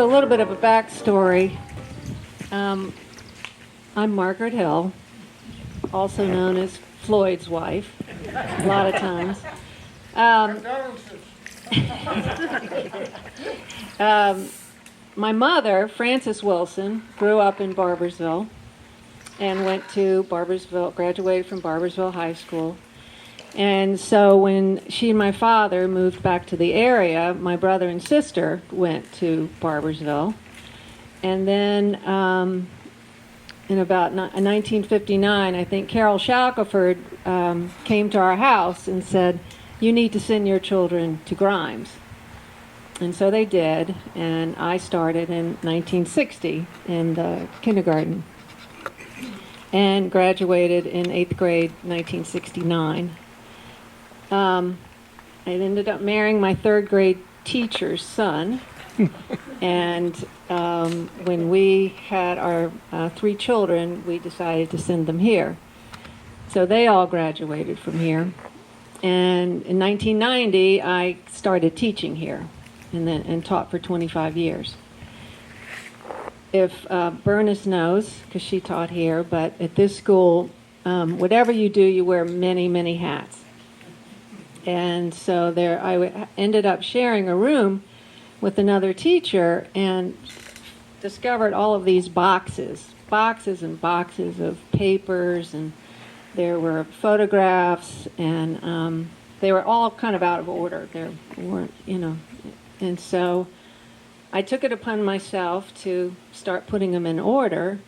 So a little bit of a backstory. I'm Margaret Hill, also known as Floyd's wife, a lot of times. My mother, Frances Wilson, grew up in Barboursville and went to Barboursville, graduated from Barboursville High School. And so when she and my father moved back to the area, my brother and sister went to Barboursville. And then in about 1959, I think Carol Shackelford came to our house and said, "You need to send your children to Grymes." And so they did, and I started in 1960 in the kindergarten and graduated in 8th grade 1969. I ended up marrying my 3rd grade teacher's son, and when we had our 3 children, we decided to send them here. So they all graduated from here. And in 1990, I started teaching here and taught for 25 years. If Bernice knows, because she taught here, but at this school, whatever you do, you wear many, many hats. And so I ended up sharing a room with another teacher and discovered all of these boxes and boxes of papers, and there were photographs, and they were all kind of out of order. There weren't, and so I took it upon myself to start putting them in order,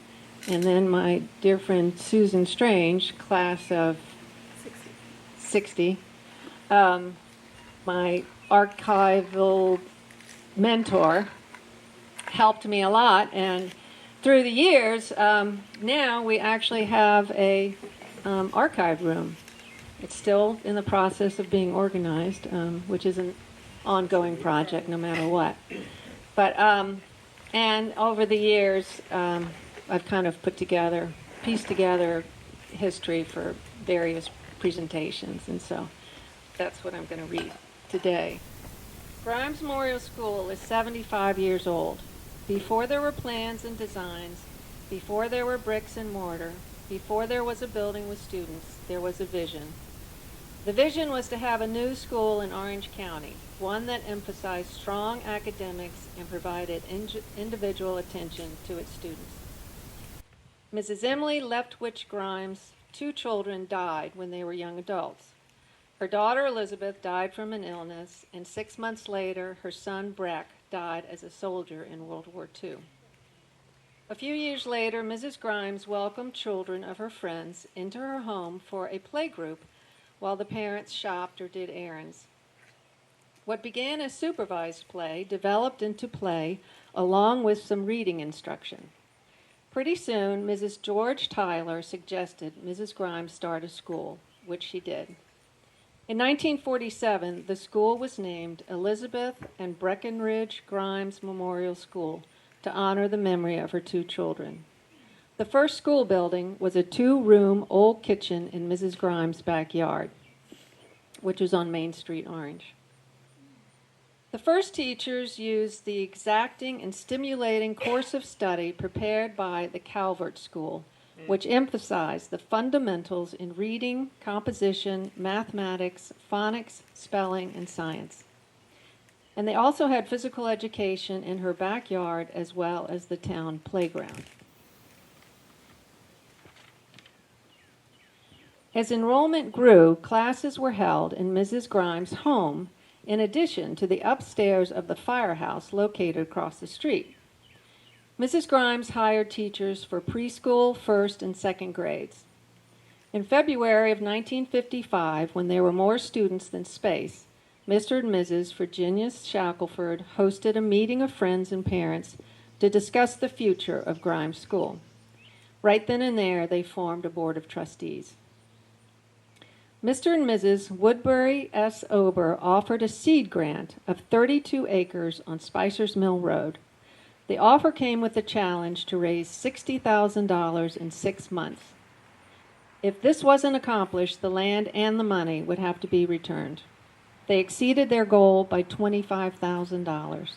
and then my dear friend Susan Strange, class of 60, my archival mentor, helped me a lot, and through the years, now we actually have a archive room. It's still in the process of being organized, which is an ongoing project no matter what. But and over the years, I've kind of pieced together history for various presentations, and so that's what I'm going to read today. Grymes Memorial School is 75 years old. Before there were plans and designs, before there were bricks and mortar, before there was a building with students, there was a vision. The vision was to have a new school in Orange County, one that emphasized strong academics and provided individual attention to its students. Mrs. Emily Leftwich Grymes' 2 children died when they were young adults. Her daughter Elizabeth died from an illness, and 6 months later, her son Breck died as a soldier in World War II. A few years later, Mrs. Grymes welcomed children of her friends into her home for a playgroup while the parents shopped or did errands. What began as supervised play developed into play along with some reading instruction. Pretty soon, Mrs. George Tyler suggested Mrs. Grymes start a school, which she did. In 1947, the school was named Elizabeth and Breckenridge Grymes Memorial School to honor the memory of her 2 children. The first school building was a 2-room old kitchen in Mrs. Grymes' backyard, which was on Main Street, Orange. The first teachers used the exacting and stimulating course of study prepared by the Calvert School, which emphasized the fundamentals in reading, composition, mathematics, phonics, spelling, and science. And they also had physical education in her backyard as well as the town playground. As enrollment grew, classes were held in Mrs. Grymes' home in addition to the upstairs of the firehouse located across the street. Mrs. Grymes hired teachers for preschool, 1st, and 2nd grades. In February of 1955, when there were more students than space, Mr. and Mrs. Virginia Shackelford hosted a meeting of friends and parents to discuss the future of Grymes School. Right then and there, they formed a board of trustees. Mr. and Mrs. Woodbury S. Ober offered a seed grant of 32 acres on Spicer's Mill Road. The offer came with a challenge to raise $60,000 in 6 months. If this wasn't accomplished, the land and the money would have to be returned. They exceeded their goal by $25,000.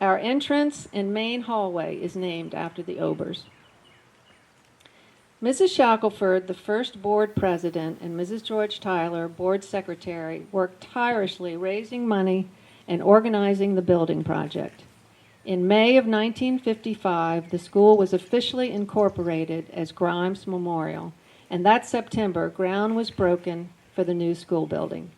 Our entrance and main hallway is named after the Obers. Mrs. Shackelford, the first board president, and Mrs. George Tyler, board secretary, worked tirelessly raising money and organizing the building project. In May of 1955, the school was officially incorporated as Grymes Memorial, and that September, ground was broken for the new school building.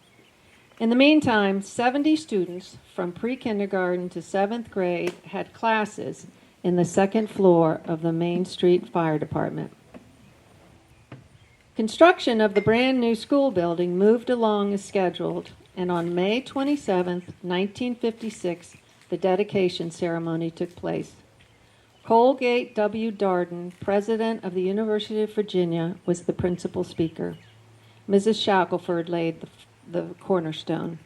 In the meantime, 70 students from pre-kindergarten to 7th grade had classes in the second floor of the Main Street Fire Department. Construction of the brand new school building moved along as scheduled, and on May 27, 1956, the dedication ceremony took place. Colgate W. Darden, president of the University of Virginia, was the principal speaker. Mrs. Shackelford laid the cornerstone.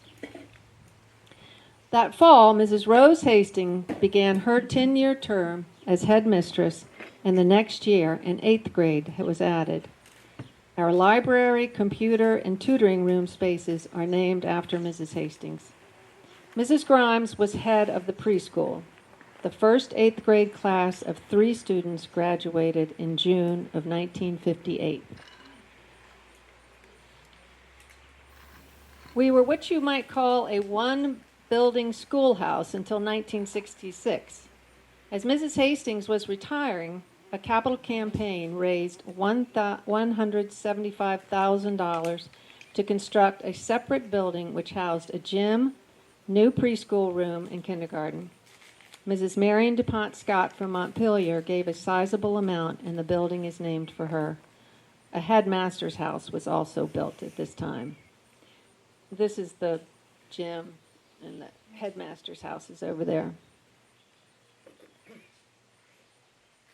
That fall, Mrs. Rose Hastings began her 10-year term as headmistress, and the next year, an 8th grade was added. Our library, computer, and tutoring room spaces are named after Mrs. Hastings. Mrs. Grymes was head of the preschool. The first 8th grade class of 3 students graduated in June of 1958. We were what you might call a one-building schoolhouse until 1966. As Mrs. Hastings was retiring, a capital campaign raised $175,000 to construct a separate building which housed a gym, new preschool room, and kindergarten. Mrs. Marion DuPont Scott from Montpelier gave a sizable amount, and the building is named for her. A headmaster's house was also built at this time. This is the gym, and the headmaster's house is over there.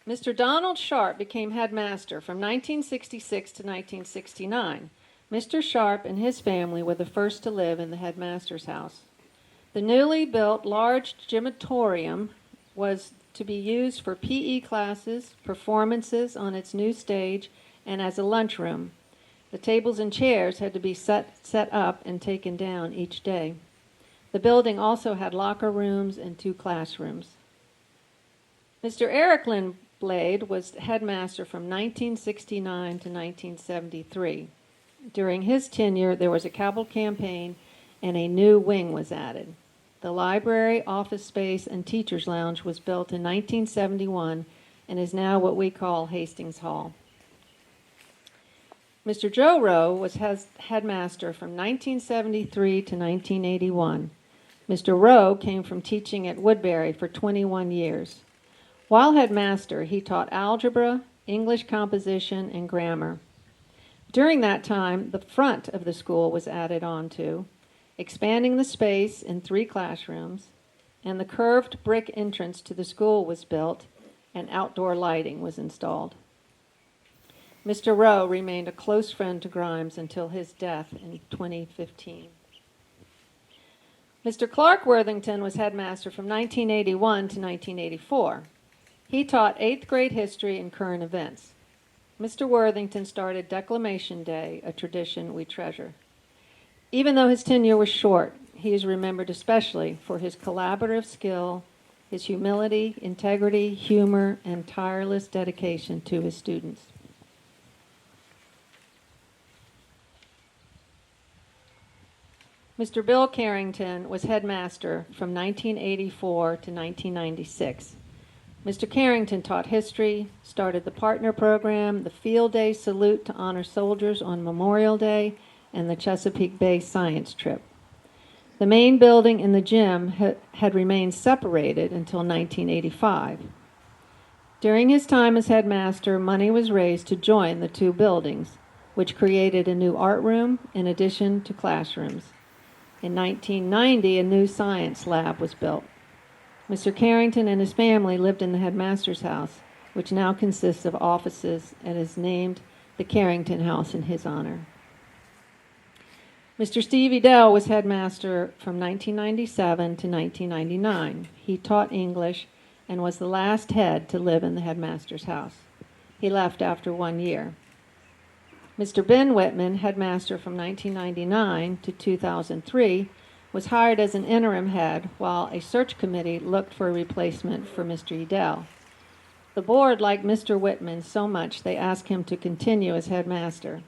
Mr. Donald Sharp became headmaster from 1966 to 1969. Mr. Sharp and his family were the first to live in the headmaster's house. The newly built large gymatorium was to be used for PE classes, performances on its new stage, and as a lunchroom. The tables and chairs had to be set up and taken down each day. The building also had locker rooms and 2 classrooms. Mr. Eric Lindblade was headmaster from 1969 to 1973. During his tenure, there was a capital campaign and a new wing was added. The library, office space, and teacher's lounge was built in 1971 and is now what we call Hastings Hall. Mr. Joe Rowe was headmaster from 1973 to 1981. Mr. Rowe came from teaching at Woodbury for 21 years. While headmaster, he taught algebra, English composition, and grammar. During that time, the front of the school was added on to, expanding the space in 3 classrooms, and the curved brick entrance to the school was built, and outdoor lighting was installed. Mr. Rowe remained a close friend to Grymes until his death in 2015. Mr. Clark Worthington was headmaster from 1981 to 1984. He taught 8th grade history and current events. Mr. Worthington started Declamation Day, a tradition we treasure. Even though his tenure was short, he is remembered especially for his collaborative skill, his humility, integrity, humor, and tireless dedication to his students. Mr. Bill Carrington was headmaster from 1984 to 1996. Mr. Carrington taught history, started the partner program, the Field Day Salute to honor soldiers on Memorial Day, and the Chesapeake Bay Science Trip. The main building and the gym had remained separated until 1985. During his time as headmaster, money was raised to join the 2 buildings, which created a new art room in addition to classrooms. In 1990, a new science lab was built. Mr. Carrington and his family lived in the headmaster's house, which now consists of offices and is named the Carrington House in his honor. Mr. Steve Edel was headmaster from 1997 to 1999. He taught English and was the last head to live in the headmaster's house. He left after 1 year. Mr. Ben Whitman, headmaster from 1999 to 2003, was hired as an interim head while a search committee looked for a replacement for Mr. Edel. The board liked Mr. Whitman so much they asked him to continue as headmaster.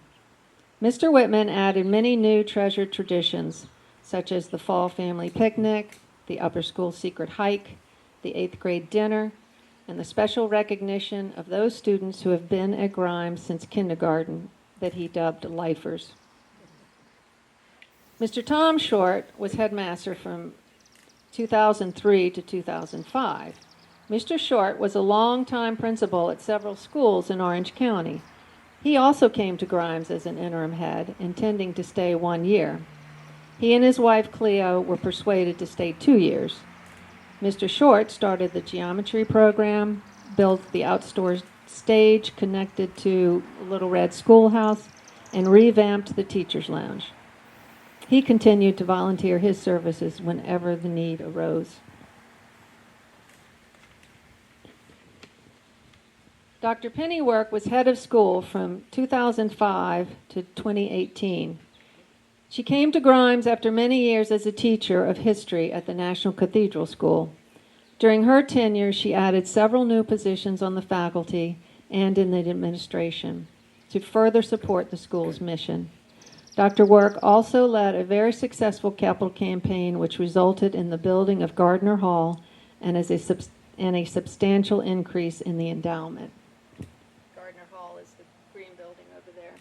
Mr. Whitman added many new treasured traditions, such as the fall family picnic, the upper school secret hike, the 8th grade dinner, and the special recognition of those students who have been at Grymes since kindergarten that he dubbed lifers. Mr. Tom Short was headmaster from 2003 to 2005. Mr. Short was a long-time principal at several schools in Orange County. He also came to Grymes as an interim head, intending to stay 1 year. He and his wife, Cleo, were persuaded to stay 2 years. Mr. Short started the geometry program, built the outdoor stage connected to Little Red Schoolhouse, and revamped the teacher's lounge. He continued to volunteer his services whenever the need arose. Dr. Pennywork was head of school from 2005 to 2018. She came to Grymes after many years as a teacher of history at the National Cathedral School. During her tenure, she added several new positions on the faculty and in the administration to further support the school's mission. Dr. Work also led a very successful capital campaign which resulted in the building of Gardner Hall and a substantial increase in the endowment. Gardner Hall is the green building over there.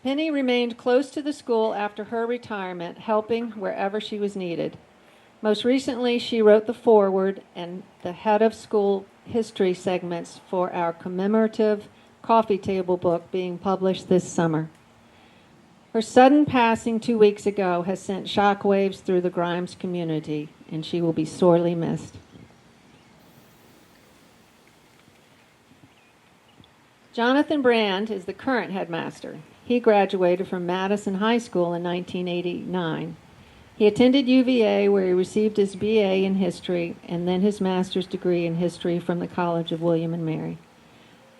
Penny remained close to the school after her retirement, helping wherever she was needed. Most recently, she wrote the foreword and the head of school history segments for our commemorative coffee table book being published this summer. Her sudden passing 2 weeks ago has sent shockwaves through the Grymes community, and she will be sorely missed. Jonathan Brand is the current headmaster. He graduated from Madison High School in 1989. He attended UVA, where he received his BA in history and then his master's degree in history from the College of William and Mary.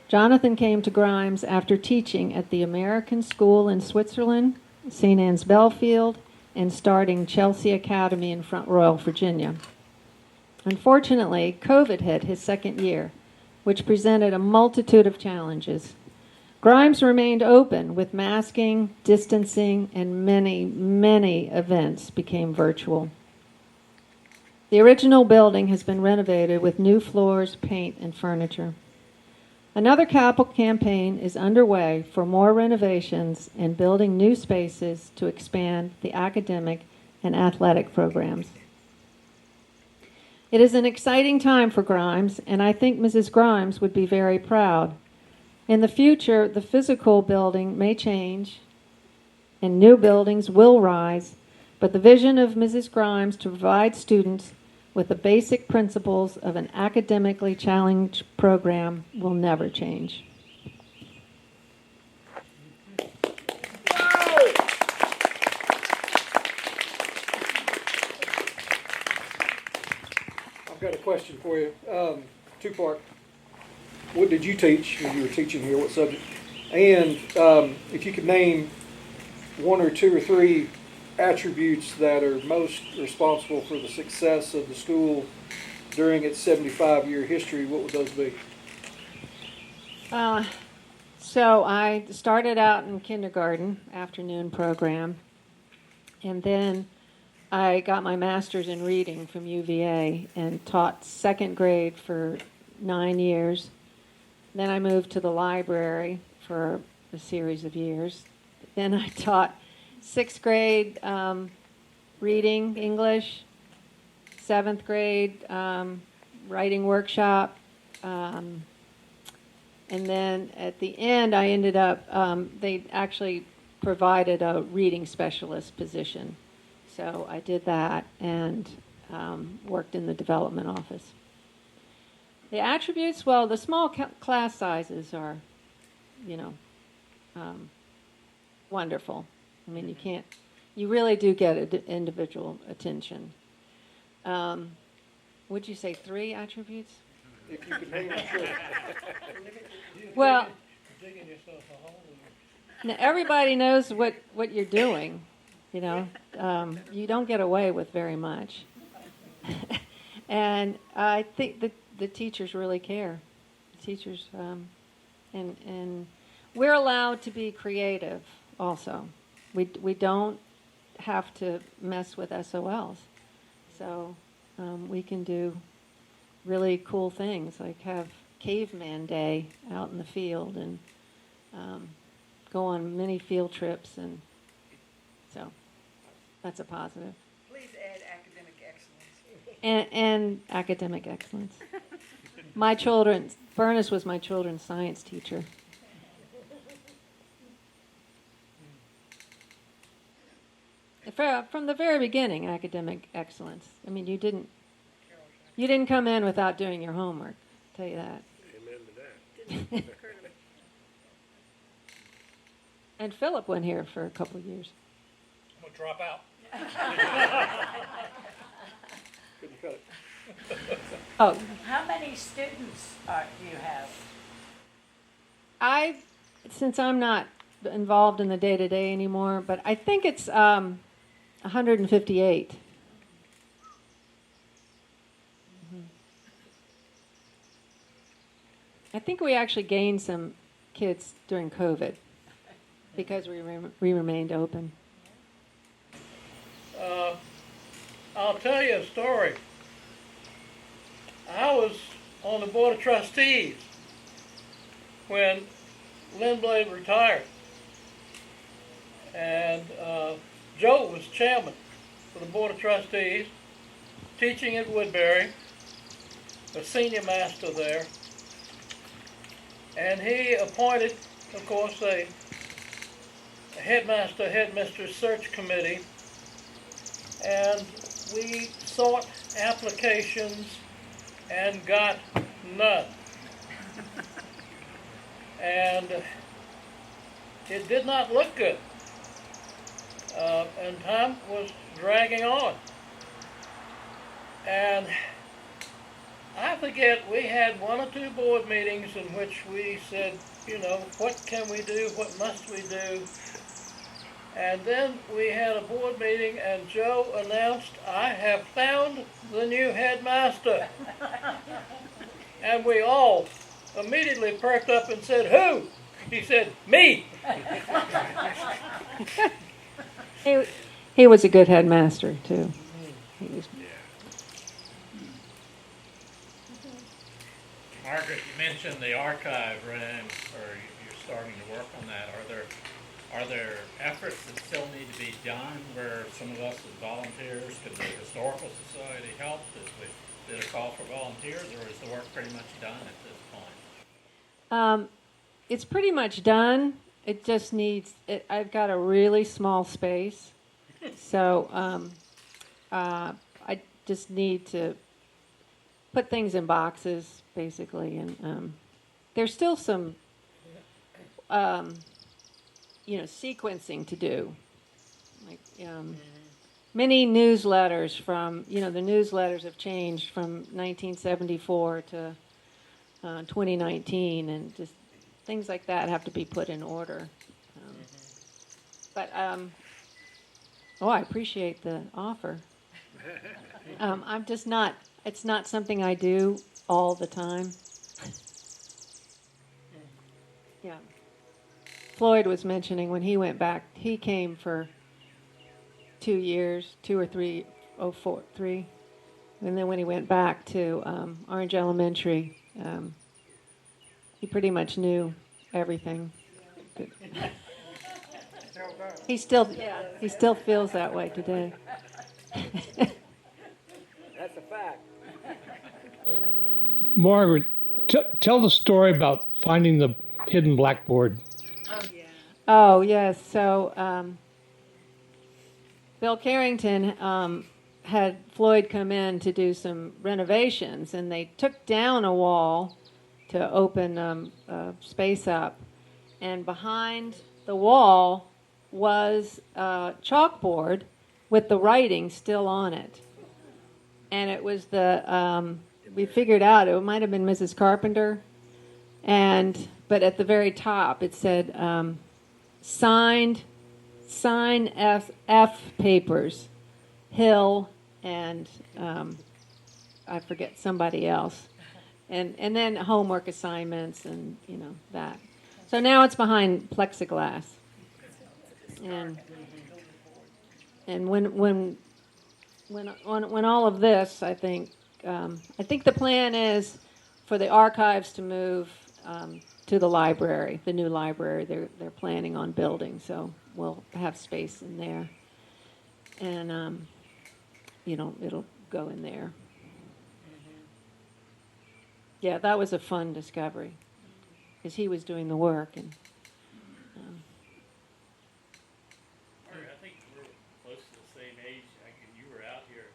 Jonathan came to Grymes after teaching at the American School in Switzerland, St. Anne's Belfield, and starting Chelsea Academy in Front Royal, Virginia. Unfortunately, COVID hit his second year, which presented a multitude of challenges. Grymes remained open with masking, distancing, and many events became virtual. The original building has been renovated with new floors, paint, and furniture. Another capital campaign is underway for more renovations and building new spaces to expand the academic and athletic programs. It is an exciting time for Grymes, and I think Mrs. Grymes would be very proud. In the future, the physical building may change, and new buildings will rise, but the vision of Mrs. Grymes to provide students with the basic principles of an academically challenged program will never change. I've got a question for you. Two-part. What did you teach when you were teaching here? What subject? And if you could name one or two or three attributes that are most responsible for the success of the school during its 75-year history, what would those be? So I started out in kindergarten, afternoon program, and then I got my master's in reading from UVA and taught second grade for 9 years. Then I moved to the library for a series of years. Then I taught sixth grade reading English, seventh grade writing workshop, and then at the end I ended up, they actually provided a reading specialist position. So I did that and worked in the development office. The attributes, well, the small class sizes are, wonderful. I mean, you really do get individual attention. Would you say 3 attributes? If you could name them, sure. Well, now everybody knows what you're doing. You know, you don't get away with very much. And I think the teachers really care. Teachers, and we're allowed to be creative also. We don't have to mess with SOLs. So we can do really cool things, like have caveman day out in the field and go on mini field trips, and so that's a positive. Please add academic excellence. And academic excellence. My children, Furnace was my children's science teacher. From the very beginning, academic excellence. I mean, you didn't come in without doing your homework, I'll tell you that. Amen to that. And Philip went here for a couple of years. I'm going to drop out. Couldn't cut it. Oh, How many students do you have? since I'm not involved in the day-to-day anymore, but I think it's 158. I think we actually gained some kids during COVID because we remained open. I'll tell you a story. I was on the Board of Trustees when Lynn Blade retired. And Joe was chairman for the Board of Trustees, teaching at Woodbury, a senior master there. And he appointed, of course, a headmistress search committee, and we sought applications and got none. And it did not look good. And time was dragging on. And I forget, we had one or two board meetings in which we said, you know, what can we do? What must we do? And then we had a board meeting and Joe announced, I have found the new headmaster. And we all immediately perked up and said, who? He said, me. He was a good headmaster, too. He was. Margaret, you mentioned the archive room, or you're starting to work on that. Are there efforts that still need to be done where some of us as volunteers, could the Historical Society help? Did a call for volunteers, or is the work pretty much done at this point? It's pretty much done. It just needs, I've got a really small space, so I just need to put things in boxes, basically, and there's still some, sequencing to do, like many newsletters from, the newsletters have changed from 1974 to 2019, and just things like that have to be put in order. But I appreciate the offer. I'm just not. It's not something I do all the time. Yeah. Floyd was mentioning when he went back, he came for 2 years, 2 or 3, 3. And then when he went back to Orange Elementary, he pretty much knew everything. He still feels that way today. That's a fact. Margaret, tell the story about finding the hidden blackboard. Oh, yes. So Bill Carrington had Floyd come in to do some renovations, and they took down a wall to open space up. And behind the wall was a chalkboard with the writing still on it. And it was we figured out it might have been Mrs. Carpenter. But at the very top it said, signed sign F papers, Hill and I forget somebody else, and then homework assignments and that. So now it's behind plexiglass, and when all of this, I think the plan is for the archives to move to the library, the new library they're planning on building. So we'll have space in there, and it'll go in there. Yeah, that was a fun discovery because he was doing the work and. I think we're close to the same age. You were out here.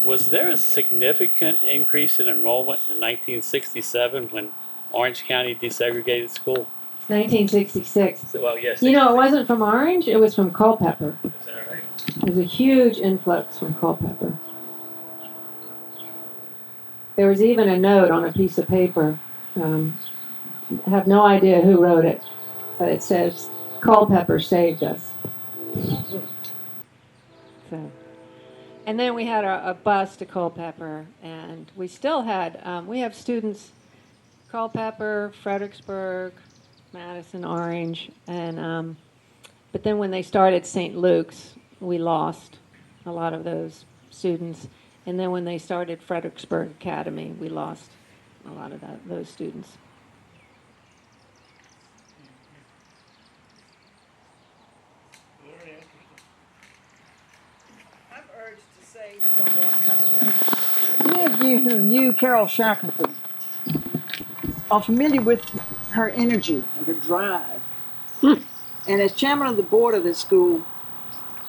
Was there a significant increase in enrollment in 1967 when Orange County desegregated school? 1966. Well, yes. It wasn't from Orange, it was from Culpeper. Is that right? There was a huge influx from Culpeper. There was even a note on a piece of paper. I have no idea who wrote it, but it says, Culpeper saved us. So, and then we had a bus to Culpeper, and we still had, we have students, Culpeper, Fredericksburg, Madison, Orange, and but then when they started St. Luke's, we lost a lot of those students. And then when they started Fredericksburg Academy, we lost a lot of those students. Very interesting. I'm urged to say from that comment. Any of you who knew Carol Shackelford are familiar with her energy and her drive. And as chairman of the board of this school,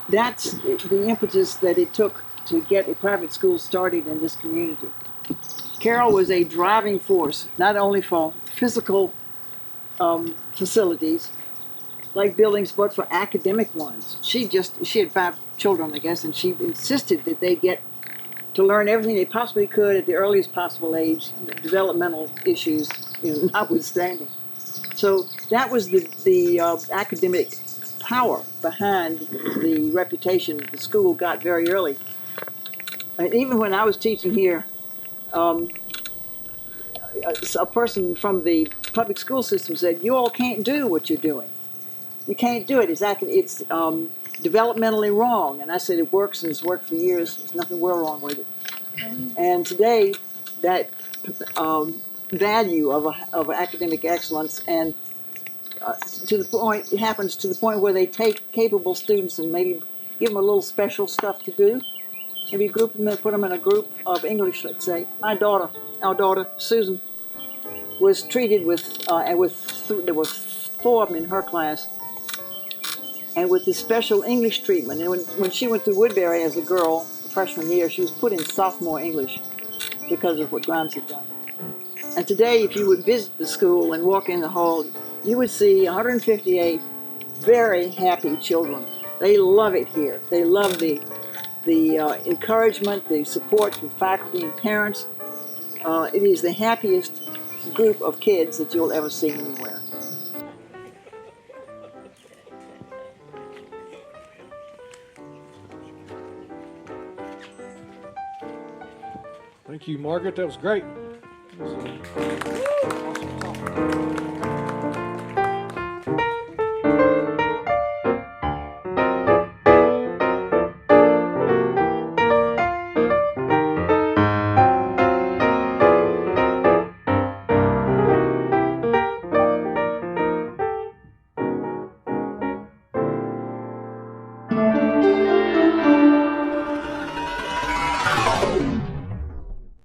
that's the impetus that it took to get a private school started in this community. Carol was a driving force, not only for physical facilities, like buildings, but for academic ones. She had 5 children, I guess, and she insisted that they get to learn everything they possibly could at the earliest possible age, developmental issues notwithstanding. So that was the academic power behind the reputation the school got very early. And even when I was teaching here, a person from the public school system said, "You all can't do what you're doing. You can't do it. It's developmentally wrong." And I said, "It works, and it's worked for years. There's nothing wrong with it." And today, that value of academic excellence and to the point, it happens to the point where they take capable students and maybe give them a little special stuff to do. Maybe group them and put them in a group of English, let's say. Our daughter, Susan, was treated there were 4 of them in her class, and with this special English treatment. And when she went to Woodbury as a girl, freshman year, she was put in sophomore English because of what Grymes had done. And today, if you would visit the school and walk in the hall, you would see 158 very happy children. They love it here. They love the encouragement, the support from faculty and parents. It is the happiest group of kids that you'll ever see anywhere. Thank you, Margaret. That was great. That was an awesome topic.